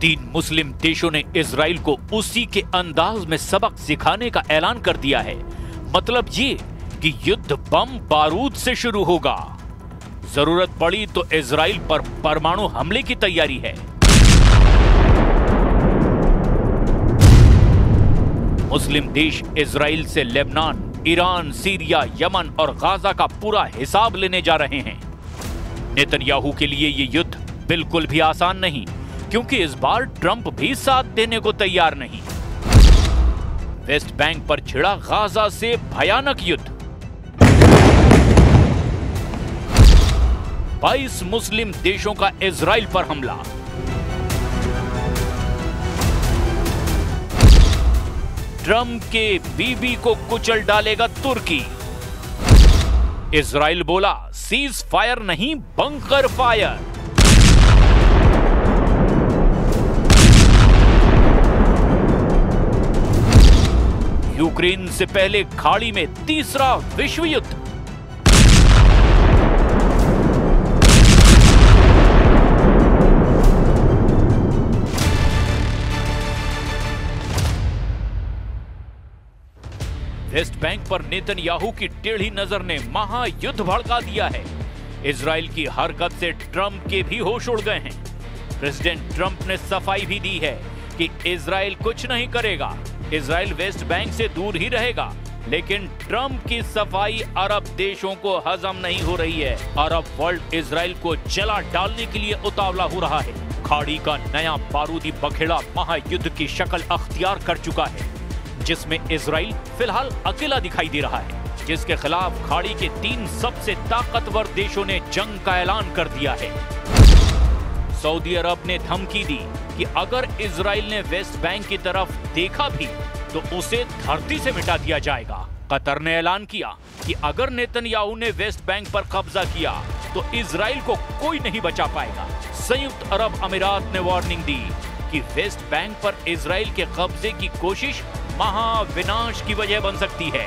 तीन मुस्लिम देशों ने इजराइल को उसी के अंदाज में सबक सिखाने का ऐलान कर दिया है। मतलब ये कि युद्ध बम बारूद से शुरू होगा। जरूरत पड़ी तो इजराइल पर परमाणु हमले की तैयारी है। मुस्लिम देश इजराइल से लेबनान, ईरान, सीरिया, यमन और गाजा का पूरा हिसाब लेने जा रहे हैं। नेतन्याहू के लिए ये युद्ध बिल्कुल भी आसान नहीं, क्योंकि इस बार ट्रंप भी साथ देने को तैयार नहीं। वेस्ट बैंक पर छिड़ा गाजा से भयानक युद्ध। 22 मुस्लिम देशों का इजराइल पर हमला। ट्रंप के बीबी को कुचल डालेगा तुर्की। इजराइल बोला सीज फायर नहीं, बंकर फायर। यूक्रेन से पहले खाड़ी में तीसरा विश्व युद्ध। वेस्ट बैंक पर नेतन्याहू की टेढ़ी नजर ने महायुद्ध भड़का दिया है। इजराइल की हरकत से ट्रंप के भी होश उड़ गए हैं। प्रेसिडेंट ट्रंप ने सफाई भी दी है कि इजराइल कुछ नहीं करेगा, इजराइल वेस्ट बैंक से दूर ही रहेगा। लेकिन ट्रंप की सफाई अरब देशों को हजम नहीं हो रही है। अरब वर्ल्ड इजराइल को जला डालने के लिए उतावला हो रहा है। खाड़ी का नया बारूदी बखेड़ा महायुद्ध की शक्ल अख्तियार कर चुका है, जिसमें इजराइल फिलहाल अकेला दिखाई दे रहा है, जिसके खिलाफ खाड़ी के 3 सबसे ताकतवर देशों ने जंग का ऐलान कर दिया है। सऊदी अरब ने धमकी दी कि अगर इजराइल ने वेस्ट बैंक की तरफ देखा भी तो उसे धरती से मिटा दिया जाएगा। कतर ने ऐलान किया कि अगर नेतन्याहू ने वेस्ट बैंक पर कब्जा किया तो इजराइल को कोई नहीं बचा पाएगा। संयुक्त अरब अमीरात ने वार्निंग दी कि वेस्ट बैंक पर इजराइल के कब्जे की कोशिश महाविनाश की वजह बन सकती है।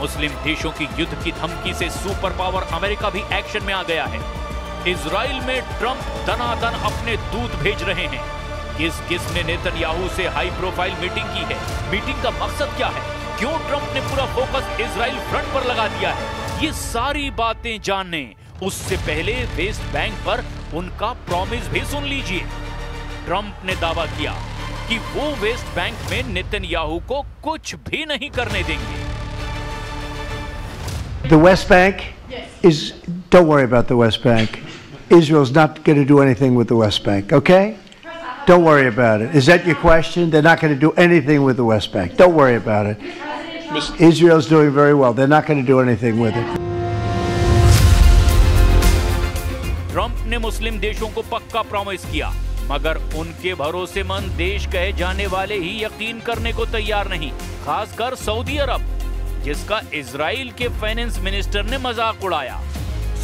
मुस्लिम देशों की युद्ध की धमकी से सुपर पावर अमेरिका भी एक्शन में आ गया है। इजराइल में ट्रंप दनादन अपने दूत भेज रहे हैं। किसने नेतन्याहू से हाई प्रोफाइल मीटिंग की है? मीटिंग का मकसद क्या है? क्यों ट्रंप ने पूरा फोकस इजराइल फ्रंट पर लगा दिया है? ये सारी बातें जानने उससे पहले वेस्ट बैंक पर उनका प्रॉमिस भी सुन लीजिए। ट्रंप ने दावा किया कि वो वेस्ट बैंक में नेतन्याहू को कुछ भी नहीं करने देंगे। The West Bank is, don't worry about the West Bank. Israel's not going to do anything with the West Bank, okay? Don't worry about it. Is that your question? They're not going to do anything with the West Bank. Don't worry about it. Israel's doing very well. They're not going to do anything with it. Trump ने मुस्लिम देशों को पक्का promise किया, मगर उनके भरोसेमंद देश कहे जाने वाले ही यकीन करने को तैयार नहीं, खासकर सऊदी अरब, जिसका इजराइल के फाइनेंस मिनिस्टर ने मजाक उड़ाया।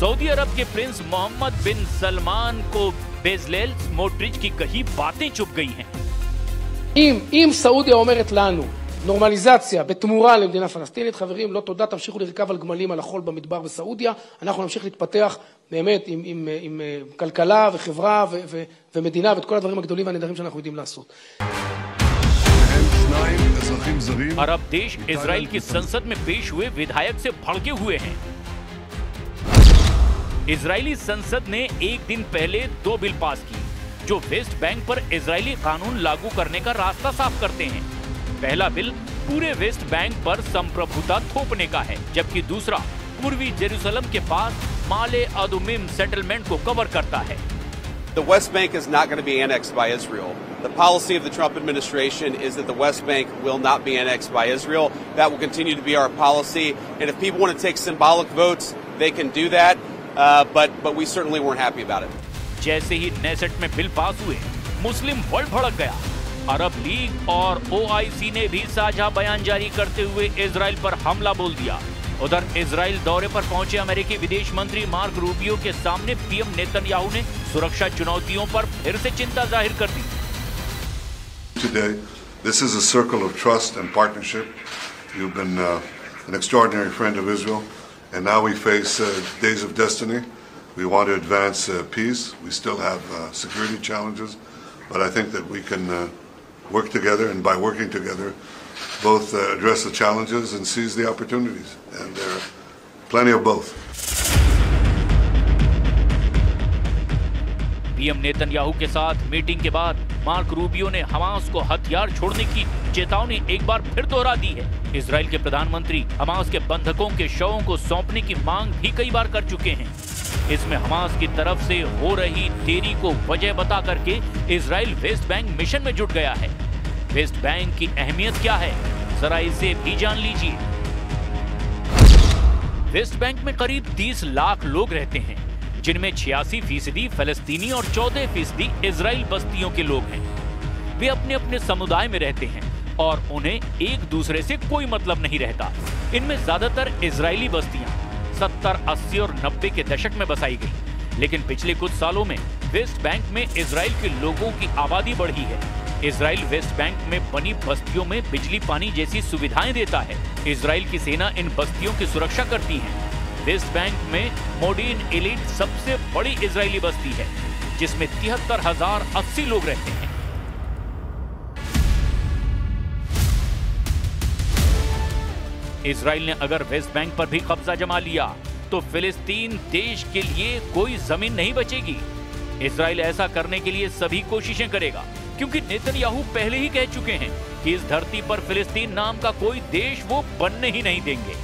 सऊदी अरब के प्रिंस मोहम्मद बिन सलमान को बेजलेल स्मोट्रिच की कही बातें चुप गई हैं। אם סעודיה אומרת לנו נורמליזציה בתמורה למדינה פלסטינית, חברים, לא תודה, תמשיכו לרכב על גמלים על החול במדבר בסעודיה, אנחנו נמשיך להתפתח באמת עם כלכלה וחברה ומדינה ואת כל הדברים הגדולים והנהדרים שאנחנו יודעים לעשות. अरब देश इजराइल की संसद में पेश हुए विधायक से भड़के हुए हैं। इजरायली संसद ने एक दिन पहले 2 बिल पास की जो वेस्ट बैंक पर इजरायली कानून लागू करने का रास्ता साफ करते हैं। पहला बिल पूरे वेस्ट बैंक पर संप्रभुता थोपने का है, जबकि दूसरा पूर्वी जेरूसलम के पास माले अदुमिम सेटलमेंट को कवर करता है। The West Bank is not going to be annexed by Israel. The policy of the Trump administration is that the West Bank will not be annexed by Israel. That will continue to be our policy. And if people want to take symbolic votes, they can do that. But we certainly weren't happy about it. जैसे ही Knesset में bill pass हुए, मुस्लिम world भड़क गया। अरब league और OIC ने भी साझा बयान जारी करते हुए इजराइल पर हमला बोल दिया। उधर इजराइल दौरे पर पहुंचे अमेरिकी विदेश मंत्री मार्क रूबियो के सामने पीएम नेतन्याहू ने सुरक्षा चुनौतियों पर फिर से चिंता जाहिर कर दी। Today, this is a circle of trust and partnership. You've been an extraordinary friend of Israel, and now we face days of destiny. We want to advance peace. We still have security challenges, but I think that we can work together, and by working together, both address the challenges and seize the opportunities. And there are plenty of both. PM Netanyahu के साथ meeting के बाद mark Rubio ने Hamas को हथियार छोड़ने की चेतावनी एक बार फिर दोहरा दी है। इजराइल के प्रधानमंत्री हमास के बंधकों के शवों को सौंपने की मांग भी कई बार कर चुके हैं। इसमें हमास की तरफ से हो रही देरी को वजह बता करके इजराइल वेस्ट बैंक मिशन में जुट गया है। वेस्ट बैंक की अहमियत क्या है, जरा इसे भी जान लीजिए। वेस्ट बैंक में करीब 30 लाख लोग रहते हैं, जिनमें 86% फलस्तीनी और 14% इजराइल बस्तियों के लोग हैं। वे अपने अपने समुदाय में रहते हैं और उन्हें एक दूसरे से कोई मतलब नहीं रहता। इनमें ज्यादातर इजरायली बस्तियां 70, 80 और 90 के दशक में बसाई गई, लेकिन पिछले कुछ सालों में वेस्ट बैंक में इजराइल के लोगों की आबादी बढ़ी है। इजराइल वेस्ट बैंक में बनी बस्तियों में बिजली पानी जैसी सुविधाएं देता है। इजराइल की सेना इन बस्तियों की सुरक्षा करती है। वेस्ट बैंक में मोडीन एलिट सबसे बड़ी इजरायली बस्ती है, जिसमें 73,080 लोग रहते हैं। इजराइल ने अगर वेस्ट बैंक पर भी कब्जा जमा लिया तो फिलिस्तीन देश के लिए कोई जमीन नहीं बचेगी। इजराइल ऐसा करने के लिए सभी कोशिशें करेगा, क्योंकि नेतन्याहू पहले ही कह चुके हैं कि इस धरती पर फिलिस्तीन नाम का कोई देश वो बनने ही नहीं देंगे।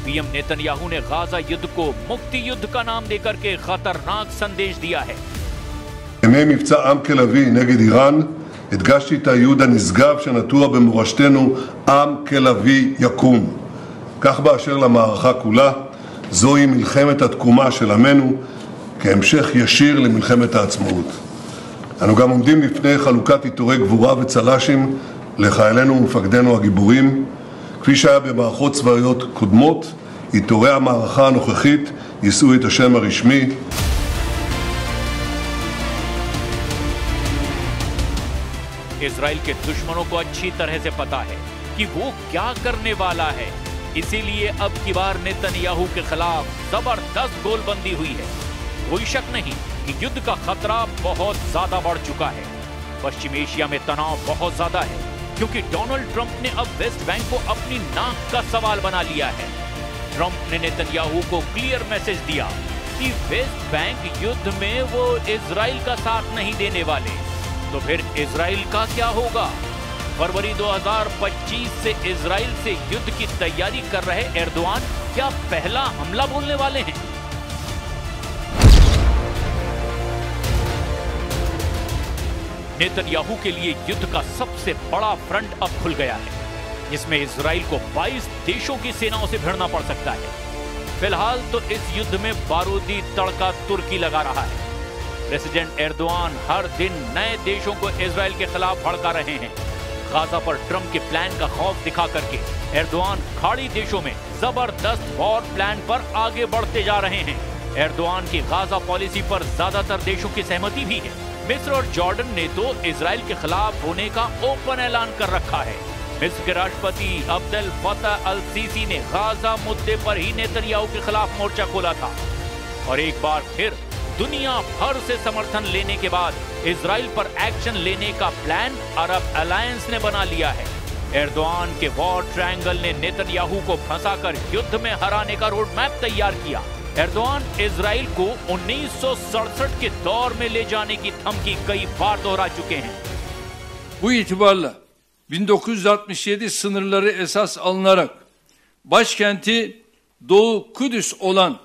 पीएम नेतन्याहू ने गाजा युद्ध को मुक्ति युद्ध का नाम देकर के खतरनाक संदेश दिया है। ימי מבצע עם כלבי נגד איראן הדגשתי את הייעוד הנשגב שנטוע במורשתנו עם כלבי יקום. כך באשר למערכה כולה, זוהי מלחמת התקומה של עמנו כהמשך ישיר למלחמת העצמאות. אנו גם עומדים לפני חלוקת עיטורי גבורה וצל"שים לחיילינו ומפקדינו הגיבורים. כפי שהיה במערכות צבאיות קודמות, עיטורי המערכה הנוכחית יישאו את השם הרשמי. इजराइल के दुश्मनों को अच्छी तरह से पता है कि वो क्या करने वाला है, इसीलिए अब की बार नेतन्याहू के खिलाफ जबरदस्त गोलबंदी हुई है। कोई शक नहीं कि युद्ध का खतरा बहुत ज्यादा बढ़ चुका है। पश्चिम एशिया में तनाव बहुत ज्यादा है, क्योंकि डोनाल्ड ट्रंप ने अब वेस्ट बैंक को अपनी नाक का सवाल बना लिया है। ट्रंप ने नेतन्याहू को क्लियर मैसेज दिया कि वेस्ट बैंक युद्ध में वो इजराइल का साथ नहीं देने वाले। तो फिर इजराइल का क्या होगा? फरवरी 2025 से इजराइल से युद्ध की तैयारी कर रहे एर्दोआन क्या पहला हमला बोलने वाले हैं? नेतन्याहू के लिए युद्ध का सबसे बड़ा फ्रंट अब खुल गया है, जिसमें इजराइल को 22 देशों की सेनाओं से भिड़ना पड़ सकता है। फिलहाल तो इस युद्ध में बारूदी तड़का तुर्की लगा रहा है। प्रेसिडेंट एर्दोआन हर दिन नए देशों को इजराइल के खिलाफ भड़का रहे हैं। गाजा पर ट्रंप के प्लान का खौफ दिखा करके एर्दोआन खाड़ी देशों में जबरदस्त वॉर प्लान पर आगे बढ़ते जा रहे हैं। एर्दोआन की गाजा पॉलिसी पर ज्यादातर देशों की सहमति भी है। मिस्र और जॉर्डन ने तो इजराइल के खिलाफ होने का ओपन ऐलान कर रखा है। मिस्र के राष्ट्रपति अब्देल फतह अल सीसी ने गाजा मुद्दे पर ही नेतन्याहू के खिलाफ मोर्चा खोला था। और एक बार फिर दुनिया भर से समर्थन लेने के बाद इजराइल पर एक्शन लेने का प्लान अरब अलायंस ने बना लिया है। एर्दोआन के वॉर ट्रायंगल ने नेतन्याहू को फंसाकर युद्ध में हराने का रोड मैप तैयार किया। एर्दोआन इजराइल को 1967 के दौर में ले जाने की धमकी कई बार दोहरा चुके हैं। Bu itibarla 1967 sınırları esas alınarak başkenti Doğu Kudüs olan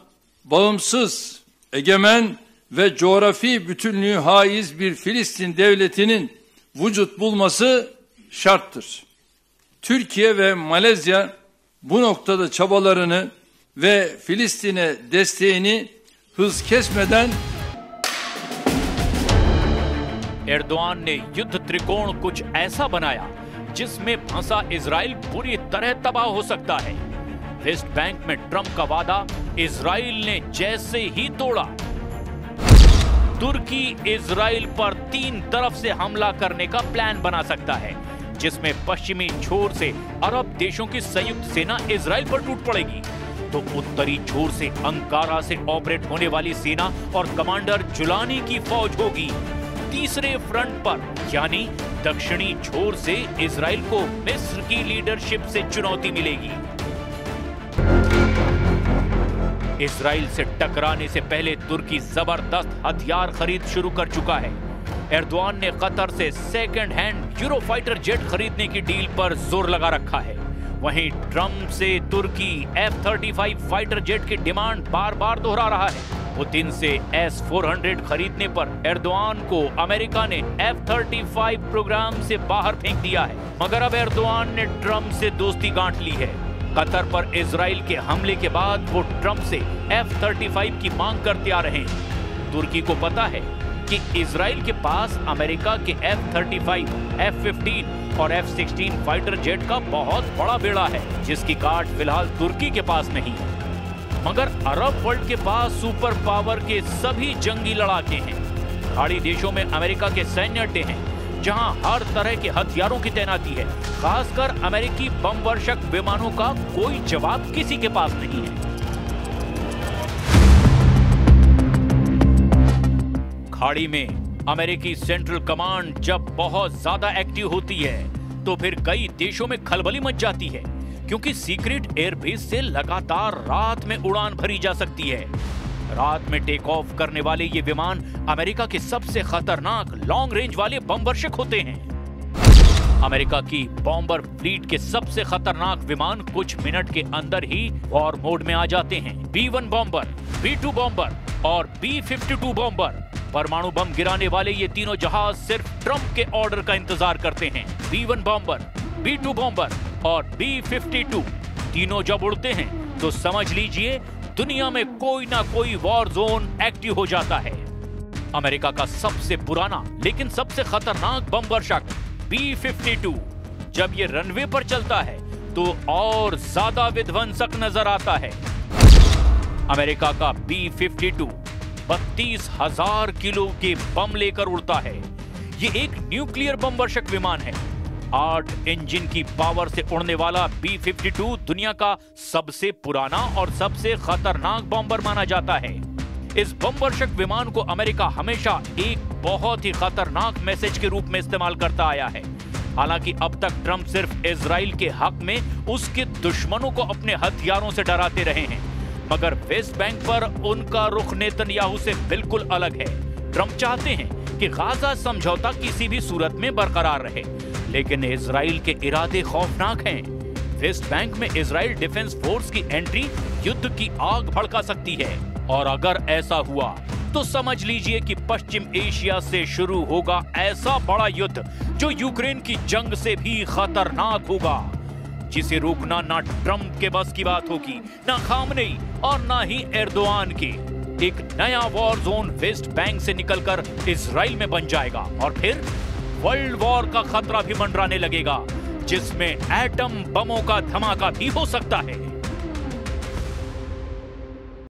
bağımsız, egemen ve coğrafi bütünlüğü haiz bir Filistin devletinin vücut bulması şarttır. Türkiye ve Malezya bu noktada çabalarını ve Filistin'e desteğini hız kesmeden Erdogan ने युद्ध त्रिकोण कुछ ऐसा बनाया जिसमें फंसा Israel पूरी तरह तबाह हो सकता है। वेस्ट बैंक में ट्रंप का वादा इजराइल ने जैसे ही तोड़ा, तुर्की इजराइल पर 3 तरफ से हमला करने का प्लान बना सकता है, जिसमें पश्चिमी छोर से अरब देशों की संयुक्त सेना इजराइल पर टूट पड़ेगी, तो उत्तरी छोर से अंकारा से ऑपरेट होने वाली सेना और कमांडर जुलानी की फौज होगी। तीसरे फ्रंट पर यानी दक्षिणी छोर से इजराइल को मिस्र की लीडरशिप से चुनौती मिलेगी। इजराइल से टकराने से पहले तुर्की जबरदस्त हथियार खरीद शुरू कर चुका है। एर्दोआन ने कतर से सेकंड हैंड यूरोफाइटर जेट खरीदने की डील पर जोर लगा रखा है। वहीं ट्रंप से तुर्की F-35 फाइटर जेट की डिमांड बार बार दोहरा रहा है। पुतिन से S-400 खरीदने पर एर्दोआन को अमेरिका ने F-35 प्रोग्राम से बाहर फेंक दिया है, मगर अब एर्दोआन ने ट्रंप से दोस्ती गांठ ली है। कतर पर इजराइल के हमले के बाद वो ट्रंप से F-35 की मांग करते आ रहे हैं। तुर्की को पता है कि इजराइल के पास अमेरिका के F-35, F-15 और F-16 फाइटर जेट का बहुत बड़ा बेड़ा है, जिसकी काट फिलहाल तुर्की के पास नहीं है। मगर अरब वर्ल्ड के पास सुपर पावर के सभी जंगी लड़ाके हैं। खाड़ी देशों में अमेरिका के सैन्य अड्डे हैं, जहां हर तरह के हथियारों की तैनाती है। खासकर अमेरिकी बम वर्षक विमानों का कोई जवाब किसी के पास नहीं है। खाड़ी में अमेरिकी सेंट्रल कमांड जब बहुत ज्यादा एक्टिव होती है तो फिर कई देशों में खलबली मच जाती है, क्योंकि सीक्रेट एयरबेस से लगातार रात में उड़ान भरी जा सकती है। रात में टेक ऑफ करने वाले ये विमान अमेरिका के सबसे खतरनाक लॉन्ग रेंज वाले बम वर्षक होते हैं। अमेरिका की बॉम्बर फ्लीट के सबसे खतरनाक विमान कुछ मिनट के अंदर ही वॉर मोड में आ जाते हैं। B-1 बॉम्बर, B-2 बॉम्बर और B-52 बॉम्बर, परमाणु बम गिराने वाले ये तीनों जहाज सिर्फ ट्रंप के ऑर्डर का इंतजार करते हैं। B-1 बॉम्बर, B-2 बॉम्बर और B-52 तीनों जब उड़ते हैं तो समझ लीजिए दुनिया में कोई ना कोई वॉर जोन एक्टिव हो जाता है। अमेरिका का सबसे पुराना लेकिन सबसे खतरनाक बम वर्षक B-52 जब ये रनवे पर चलता है तो और ज्यादा विध्वंसक नजर आता है। अमेरिका का B-52 32,000 किलो के बम लेकर उड़ता है। ये एक न्यूक्लियर बम वर्षक विमान है। 8 इंजन की पावर से उड़ने वाला B-52 दुनिया का सबसे पुराना और सबसे खतरनाक बॉम्बर माना जाता है। इस बम वर्षक विमान को अमेरिका हमेशा एक बहुत ही खतरनाक मैसेज के रूप में इस्तेमाल करता आया है। हालांकि अब तक ट्रंप सिर्फ इजराइल के हक में उसके दुश्मनों को अपने हथियारों से डराते रहे हैं, मगर वेस्ट बैंक पर उनका रुख नेतन्याहू से बिल्कुल अलग है। ट्रंप चाहते हैं कि गाजा समझौता किसी भी सूरत में बरकरार रहे, लेकिन इजराइल के इरादे खौफनाक हैं। वेस्ट बैंक में इजराइल डिफेंस फोर्स की एंट्री युद्ध की आग भड़का सकती है, और अगर ऐसा हुआ तो समझ लीजिए कि पश्चिम एशिया से शुरू होगा ऐसा बड़ा युद्ध जो यूक्रेन की जंग से भी खतरनाक होगा, जिसे रोकना ना ट्रंप के बस की बात होगी, ना खामनेई और ना ही एर्दोआन की। एक नया वॉर जोन वेस्ट बैंक से निकलकर इजराइल में बन जाएगा, और फिर वर्ल्ड वॉर का खतरा भी मंडराने लगेगा, जिसमें एटम बमों का धमाका भी हो सकता है।